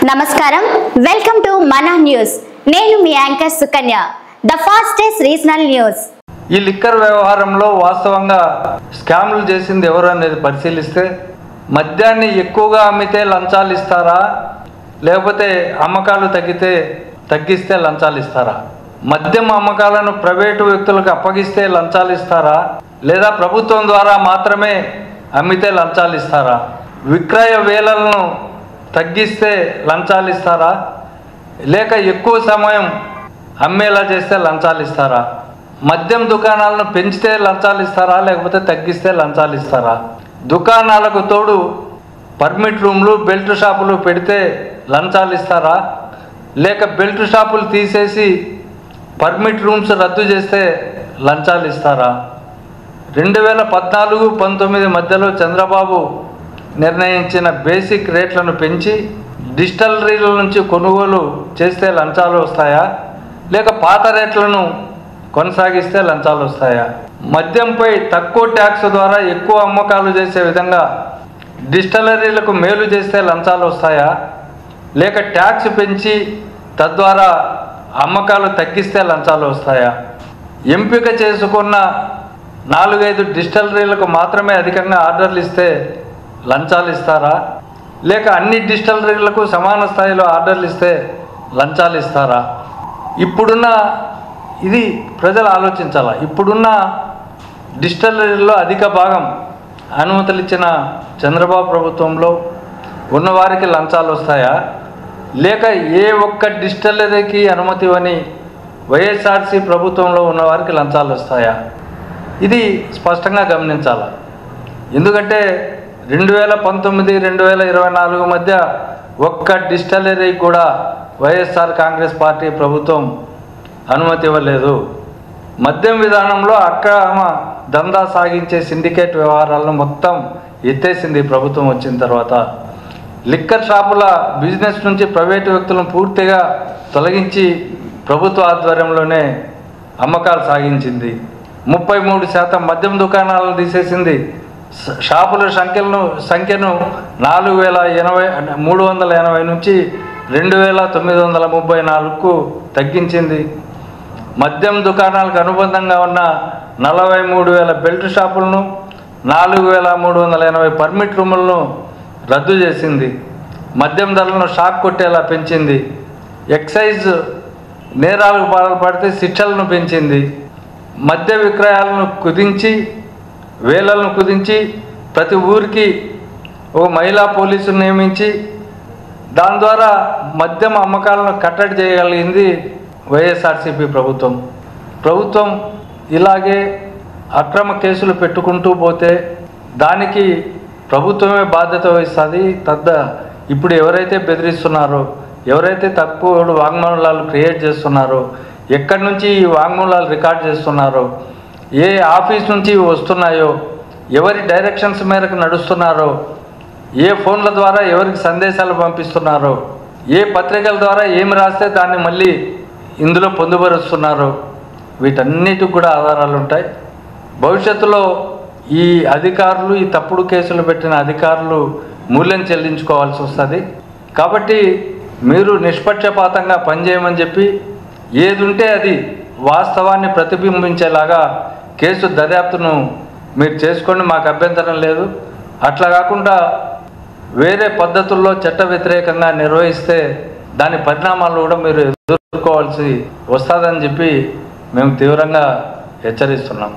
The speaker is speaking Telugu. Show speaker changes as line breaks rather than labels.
నమస్కారం వెల్కమ్ టు మన న్యూస్ నేను మీ anchor Sukanya the fastest regional news
ఈ లిక్కర్ వ్యవహారంలో వాస్తవంగా స్కామ్లు చేసింది ఎవరు అనేది పరిశీలిస్తే మద్యాన్ని ఎక్కువగా అమ్మితే లంచాలు ఇస్తారా లేకపోతే అమ్మకాలు తగ్గిస్తే లంచాలు ఇస్తారా మద్యం అమ్మకాలను ప్రైవేటు వ్యక్తులకు అప్పగిస్తే లంచాలు ఇస్తారా లేదా ప్రభుత్వం ద్వారా మాత్రమే అమ్మితే లంచాలు ఇస్తారా విక్రయ వేళలను తగ్గిస్తే లంచాలు ఇస్తారా లేక ఎక్కువ సమయం అమ్మేలా చేస్తే లంచాలు ఇస్తారా మద్యం దుకాణాలను పెంచితే లంచాలు ఇస్తారా లేకపోతే తగ్గిస్తే లంచాలు ఇస్తారా దుకాణాలకు తోడు పర్మిట్ రూమ్లు బెల్ట్ షాపులు పెడితే లంచాలు ఇస్తారా లేక బెల్ట్ షాపులు తీసేసి పర్మిట్ రూమ్స్ రద్దు చేస్తే లంచాలు ఇస్తారా 2014-19 మధ్యలో చంద్రబాబు నిర్ణయించిన బేసిక్ రేట్లను పెంచి డిస్టిలరీల నుంచి కొనుగోలు చేస్తే లంచాలు వస్తాయా లేక పాత రేట్లను కొనసాగిస్తే లంచాలు వస్తాయా మద్యంపై తక్కువ ట్యాక్స్ ద్వారా ఎక్కువ అమ్మకాలు చేసే విధంగా డిస్టిలరీలకు మేలు చేస్తే లంచాలు వస్తాయా లేక ట్యాక్స్ పెంచి తద్వారా అమ్మకాలు తగ్గిస్తే లంచాలు వస్తాయా ఎంపిక చేసుకున్న 4-5 డిస్టిలరీలకు మాత్రమే అధికంగా ఆర్డర్లు ఇస్తే లంచాలు ఇస్తారా లేక అన్ని డిస్టిలరీలకు సమాన స్థాయిలో ఆర్డర్లు ఇస్తే లంచాలు ఇస్తారా ఇది ప్రజలు ఆలోచించాలా ఇప్పుడున్న డిస్టిలరీల్లో అధిక భాగం అనుమతులు ఇచ్చిన చంద్రబాబు ప్రభుత్వంలో ఉన్నవారికి లంచాలు వస్తాయా లేక ఏ ఒక్క డిస్టిలరీకి అనుమతి ఇవ్వని వైఎస్ఆర్సీ ప్రభుత్వంలో ఉన్నవారికి లంచాలు వస్తాయా ఇది స్పష్టంగా గమనించాలి ఎందుకంటే 2019-2024 మధ్య ఒక్క డిస్టిలరీ కూడా వైఎస్ఆర్ కాంగ్రెస్ పార్టీ ప్రభుత్వం అనుమతి ఇవ్వలేదు మద్యం విధానంలో అక్రమ దందా సాగించే సిండికేట్ వ్యవహారాలను మొత్తం ఎత్తేసింది ప్రభుత్వం వచ్చిన తర్వాత లిక్కర్ షాపుల బిజినెస్ నుంచి ప్రైవేటు వ్యక్తులను పూర్తిగా తొలగించి ప్రభుత్వ ఆధ్వర్యంలోనే అమ్మకాలు సాగించింది 33% మద్యం దుకాణాలను తీసేసింది షాపుల సంఖ్యను 380 నుంచి 2934కు తగ్గించింది మద్యం దుకాణాలకు అనుబంధంగా ఉన్న 43,000 బెల్ట్ షాపులను 4,380 పర్మిట్ రూములను రద్దు చేసింది మద్యం ధరలను షాక్ కొట్టేలా పెంచింది ఎక్సైజ్ నేరాలకు పాల్పడితే శిక్షలను పెంచింది మద్య విక్రయాలను వేలలను కుదించి ప్రతి ఊరికి ఒక మహిళా పోలీసును నియమించి దాని ద్వారా మద్యం అమ్మకాలను కట్టడి చేయగలిగింది వైఎస్ఆర్సీపీ ప్రభుత్వం ఇలాగే అక్రమ కేసులు పెట్టుకుంటూ పోతే దానికి ప్రభుత్వమే బాధ్యత వహిస్తుంది ఇప్పుడు ఎవరైతే బెదిరిస్తున్నారో ఎవరైతే తక్కువ వాంగ్మూలాలు క్రియేట్ చేస్తున్నారో ఎక్కడి నుంచి ఈ వాంగ్మూలాలు రికార్డ్ చేస్తున్నారో ఏ ఆఫీస్ నుంచి వస్తున్నాయో ఎవరి డైరెక్షన్స్ మేరకు నడుస్తున్నారో ఏ ఫోన్ల ద్వారా ఎవరికి సందేశాలు పంపిస్తున్నారో ఏ పత్రికల ద్వారా ఏమి రాస్తే దాన్ని మళ్ళీ ఇందులో పొందుపరుస్తున్నారో వీటన్నిటికి కూడా ఆధారాలు ఉంటాయి భవిష్యత్తులో ఈ అధికారులు ఈ తప్పుడు కేసులు పెట్టిన అధికారులు మూల్యం చెల్లించుకోవాల్సి వస్తుంది కాబట్టి మీరు నిష్పక్షపాతంగా పనిచేయమని చెప్పి ఏది ఉంటే అది వాస్తవాన్ని ప్రతిబింబించేలాగా కేసు దర్యాప్తును మీరు చేసుకోండి మాకు అభ్యంతరం లేదు అట్లా కాకుండా వేరే పద్ధతుల్లో చట్ట వ్యతిరేకంగా నిర్వహిస్తే దాని పరిణామాలు కూడా మీరు ఎదుర్కోవాల్సి వస్తుందని చెప్పి మేము తీవ్రంగా హెచ్చరిస్తున్నాం